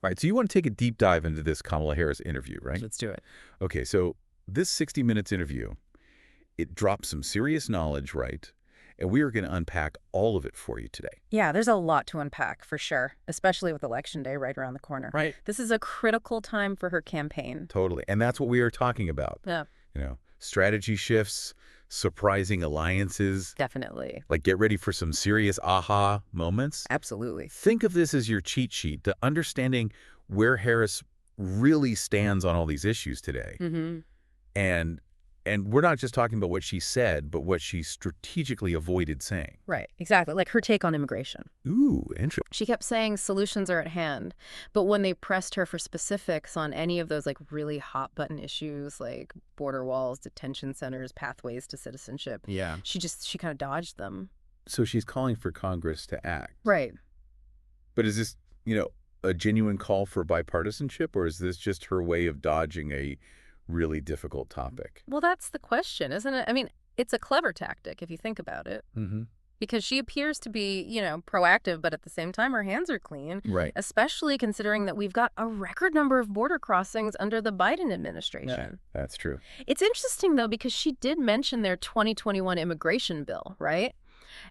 All right, so you want to take a deep dive into this Kamala Harris interview, right? Let's do it. Okay, so this 60 Minutes interview, it drops some serious knowledge, right? And we are going to unpack all of it for you today. Yeah, there's a lot to unpack, for sure, especially with Election Day right around the corner. Right. This is a critical time for her campaign. Totally. And that's what we are talking about. Yeah. You know, strategy shifts, surprising alliances. Definitely. Like, get ready for some serious aha moments. Absolutely. Think of this as your cheat sheet to understanding where Harris really stands on all these issues today. Mm-hmm. And we're not just talking about what she said, but what she strategically avoided saying. Right, exactly. Like her take on immigration. Ooh, interesting. She kept saying solutions are at hand, but when they pressed her for specifics on any of those like really hot button issues like border walls, detention centers, pathways to citizenship, Yeah. she kind of dodged them. So she's calling for Congress to act. Right. But is this, a genuine call for bipartisanship, or is this just her way of dodging a really difficult topic? Well, that's the question, isn't it? I mean, it's a clever tactic if you think about it. Mm-hmm. Because she appears to be, proactive, but at the same time, her hands are clean. Right. Especially considering that we've got a record number of border crossings under the Biden administration. Yeah, that's true. It's interesting, though, because she did mention their 2021 immigration bill, right?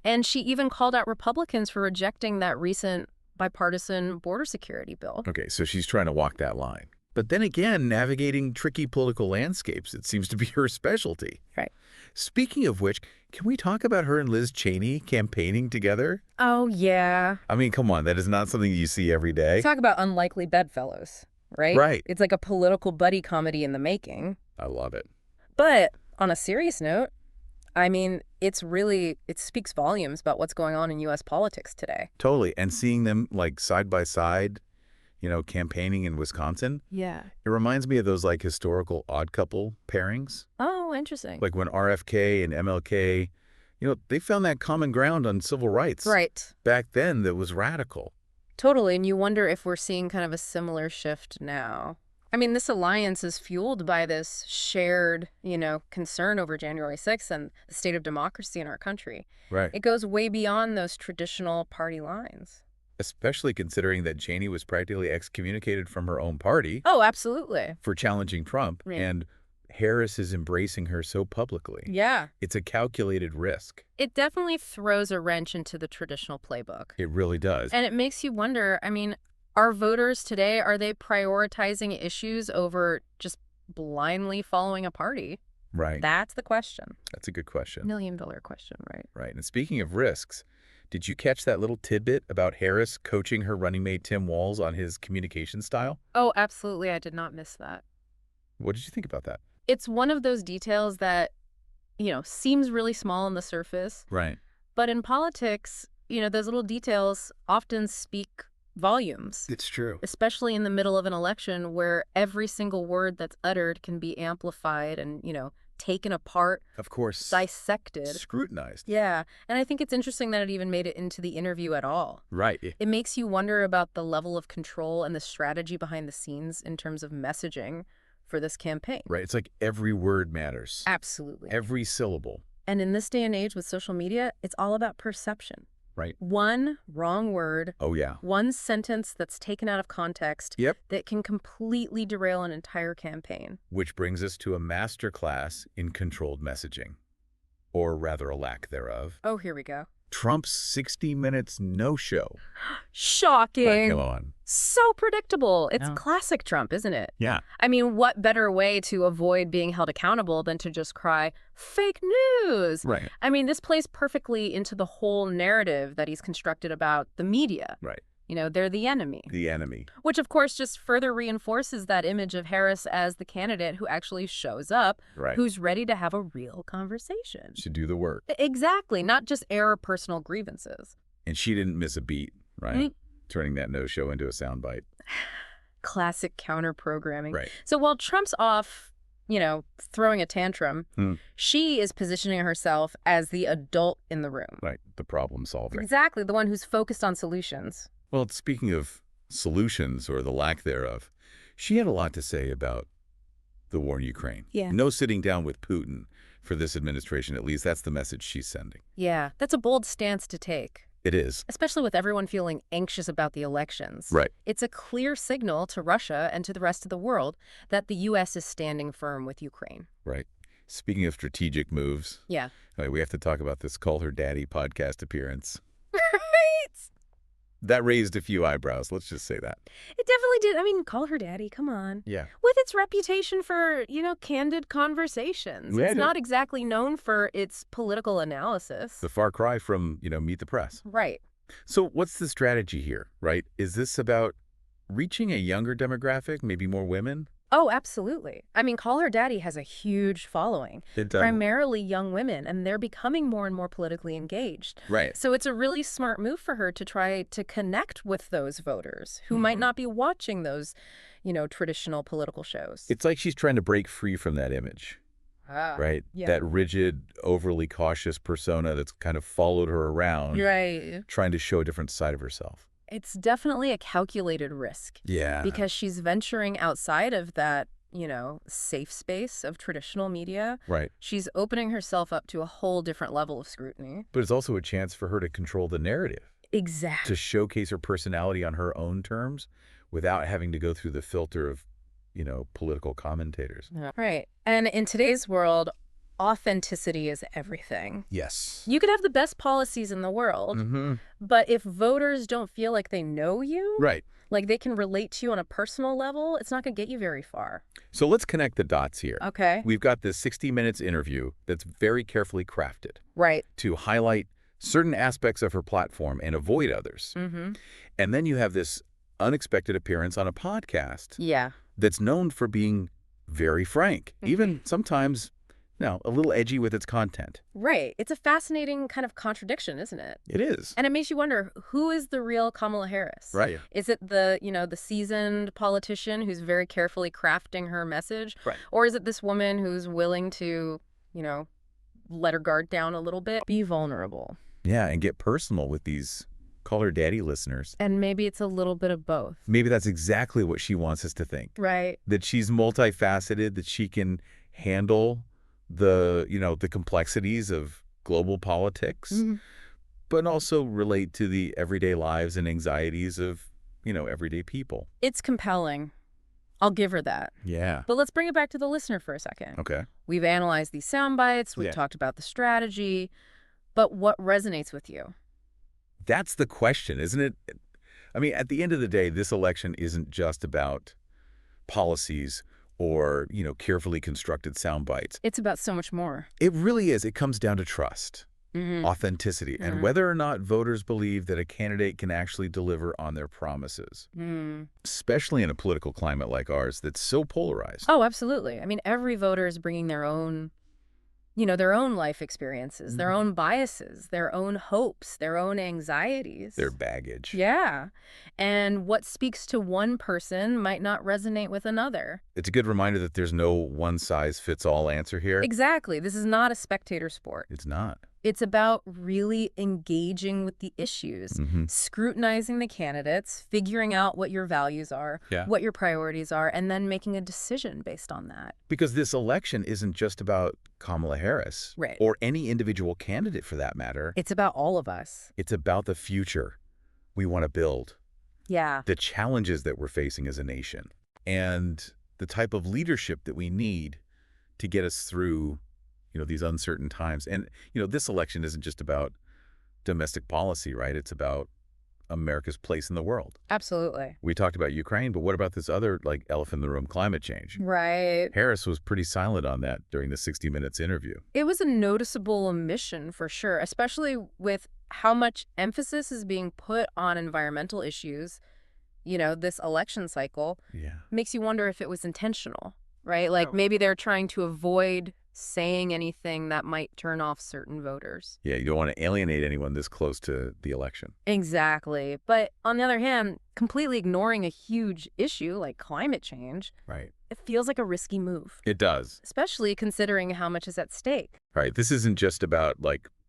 And she even called out Republicans for rejecting that recent bipartisan border security bill. Okay, so she's trying to walk that line. But then again, navigating tricky political landscapes, it seems to be her specialty. Right. Speaking of which, can we talk about her and Liz Cheney campaigning together? Oh, yeah. I mean, come on, that is not something you see every day. Talk about unlikely bedfellows, right? Right. It's like a political buddy comedy in the making. I love it. But on a serious note, I mean, it speaks volumes about what's going on in U.S. politics today. Totally. And seeing them like side by side, campaigning in Wisconsin. Yeah. It reminds me of those like historical odd couple pairings. Oh, interesting. Like when RFK and MLK, they found that common ground on civil rights. Right. Back then that was radical. Totally. And you wonder if we're seeing kind of a similar shift now. I mean, this alliance is fueled by this shared, concern over January 6th and the state of democracy in our country. Right. It goes way beyond those traditional party lines. Especially considering that Cheney was practically excommunicated from her own party. Oh, absolutely. For challenging Trump. Right. And Harris is embracing her so publicly. Yeah. It's a calculated risk. It definitely throws a wrench into the traditional playbook. It really does. And it makes you wonder, I mean, are voters today, are they prioritizing issues over just blindly following a party? Right. That's the question. That's a good question. $1 million question, right? Right. And speaking of risks, did you catch that little tidbit about Harris coaching her running mate Tim Walz on his communication style? Oh, absolutely. I did not miss that. What did you think about that? It's one of those details that, seems really small on the surface. Right. But in politics, those little details often speak volumes. It's true. Especially in the middle of an election where every single word that's uttered can be amplified and, taken apart. Of course. Dissected. Scrutinized. Yeah. And I think it's interesting that it even made it into the interview at all. Right. It makes you wonder about the level of control and the strategy behind the scenes in terms of messaging for this campaign. Right. It's like every word matters. Absolutely. Every syllable. And in this day and age with social media, it's all about perception. Right. One wrong word. Oh, yeah. One sentence that's taken out of context. Yep. That can completely derail an entire campaign. Which brings us to a masterclass in controlled messaging. Or rather, a lack thereof. Oh, here we go. Trump's 60 Minutes no-show. Shocking. Come on. So predictable. It's Yeah. classic Trump, isn't it? Yeah. I mean, what better way to avoid being held accountable than to just cry, fake news? Right. I mean, this plays perfectly into the whole narrative that he's constructed about the media. Right. They're the enemy. The enemy. Which, of course, just further reinforces that image of Harris as the candidate who actually shows up, Right. who's ready to have a real conversation. Should do the work. Exactly. Not just air personal grievances. And she didn't miss a beat, right? Mm. Turning that no-show into a soundbite. Classic counter-programming. Right. So while Trump's off, throwing a tantrum, she is positioning herself as the adult in the room. Right. The problem solver. Exactly. The one who's focused on solutions. Well, speaking of solutions or the lack thereof, she had a lot to say about the war in Ukraine. Yeah. No sitting down with Putin for this administration, at least. That's the message she's sending. Yeah. That's a bold stance to take. It is. especially with everyone feeling anxious about the elections. Right. It's a clear signal to Russia and to the rest of the world that the U.S. is standing firm with Ukraine. Right. Speaking of strategic moves, Yeah. we have to talk about this Call Her Daddy podcast appearance. Right? That raised a few eyebrows. Let's just say that. It definitely did. I mean, call her daddy. Come on. Yeah. With its reputation for, candid conversations. Yeah, It's not exactly known for its political analysis. The far cry from, Meet the Press. Right. So what's the strategy here, right? Is this about reaching a younger demographic, maybe more women? Oh, absolutely. I mean, Call Her Daddy has a huge following, It does. primarily young women, and they're becoming more and more politically engaged. Right. So it's a really smart move for her to try to connect with those voters who might not be watching those, traditional political shows. It's like she's trying to break free from that image, right? yeah. That rigid, overly cautious persona that's kind of followed her around, Right. trying to show a different side of herself. It's definitely a calculated risk Yeah. because she's venturing outside of that, safe space of traditional media. Right. She's opening herself up to a whole different level of scrutiny. But it's also a chance for her to control the narrative, Exactly. to showcase her personality on her own terms without having to go through the filter of, political commentators. Right. And in today's world, authenticity is everything. Yes. You could have the best policies in the world, Mm-hmm. but if voters don't feel like they know you, Right. like they can relate to you on a personal level, it's not going to get you very far. So let's connect the dots here. Okay. We've got this 60 Minutes interview that's very carefully crafted Right. to highlight certain aspects of her platform and avoid others. Mm-hmm. And then you have this unexpected appearance on a podcast Yeah. that's known for being very frank, even sometimes, a little edgy with its content. Right. It's a fascinating kind of contradiction, isn't it? It is. And it makes you wonder, who is the real Kamala Harris? Right. Is it the, the seasoned politician who's very carefully crafting her message? Right. Or is it this woman who's willing to, let her guard down a little bit? Be vulnerable. Yeah, and get personal with these Call Her Daddy listeners. And maybe it's a little bit of both. Maybe that's exactly what she wants us to think. Right. That she's multifaceted, that she can handle the complexities of global politics, but also relate to the everyday lives and anxieties of, everyday people. It's compelling. I'll give her that. Yeah. But let's bring it back to the listener for a second. Okay. We've analyzed these sound bites. We've talked about the strategy. But what resonates with you? That's the question, isn't it? I mean, at the end of the day, this election isn't just about policies or, carefully constructed sound bites. It's about so much more. It really is. It comes down to trust, Mm-hmm. authenticity, and whether or not voters believe that a candidate can actually deliver on their promises, especially in a political climate like ours that's so polarized. Oh, absolutely. I mean, every voter is bringing their own, their own life experiences, their own biases, their own hopes, their own anxieties. Their baggage. Yeah. And what speaks to one person might not resonate with another. It's a good reminder that there's no one-size-fits-all answer here. Exactly. This is not a spectator sport. It's not. It's about really engaging with the issues, scrutinizing the candidates, figuring out what your values are, what your priorities are, and then making a decision based on that. Because this election isn't just about Kamala Harris, Right. or any individual candidate for that matter. It's about all of us. It's about the future we want to build, Yeah. the challenges that we're facing as a nation, and the type of leadership that we need to get us through these uncertain times. And, this election isn't just about domestic policy, right? It's about America's place in the world. Absolutely. We talked about Ukraine, but what about this other, elephant in the room, climate change? Right. Harris was pretty silent on that during the 60 Minutes interview. It was a noticeable omission for sure, especially with how much emphasis is being put on environmental issues. This election cycle makes you wonder if it was intentional, right? Like maybe they're trying to avoid saying anything that might turn off certain voters. Yeah, you don't want to alienate anyone this close to the election. Exactly. But on the other hand, completely ignoring a huge issue like climate change, Right. it feels like a risky move, It does. especially considering how much is at stake. Right. This isn't just about,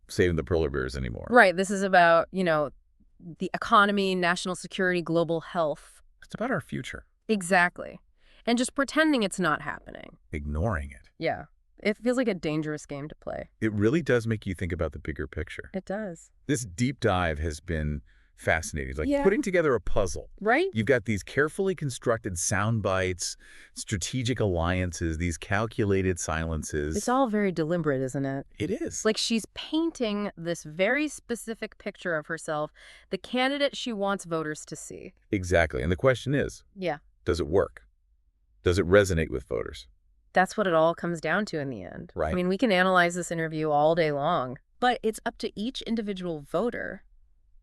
saving the polar bears anymore. Right. This is about, the economy, national security, global health. It's about our future. Exactly. And just pretending it's not happening. Ignoring it. Yeah. It feels like a dangerous game to play. It really does make you think about the bigger picture. It does. This deep dive has been fascinating. It's like Yeah. putting together a puzzle. Right? You've got these carefully constructed sound bites, strategic alliances, these calculated silences. It's all very deliberate, isn't it? It is. It's like she's painting this very specific picture of herself, the candidate she wants voters to see. Exactly. And the question is, Yeah. does it work? Does it resonate with voters? That's what it all comes down to in the end. Right. I mean, we can analyze this interview all day long, but it's up to each individual voter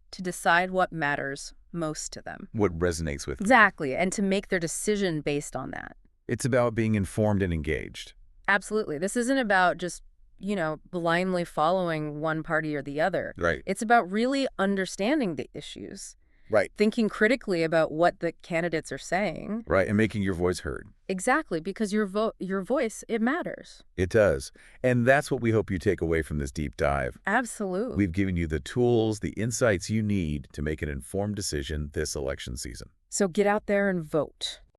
to decide what matters most to them. What resonates with them. Exactly, and to make their decision based on that. It's about being informed and engaged. Absolutely. This isn't about just, blindly following one party or the other. Right. It's about really understanding the issues, Right. thinking critically about what the candidates are saying. Right. And making your voice heard. Exactly, because your voice, it matters. It does. And that's what we hope you take away from this deep dive. Absolutely. We've given you the tools, the insights you need to make an informed decision this election season. So get out there and vote.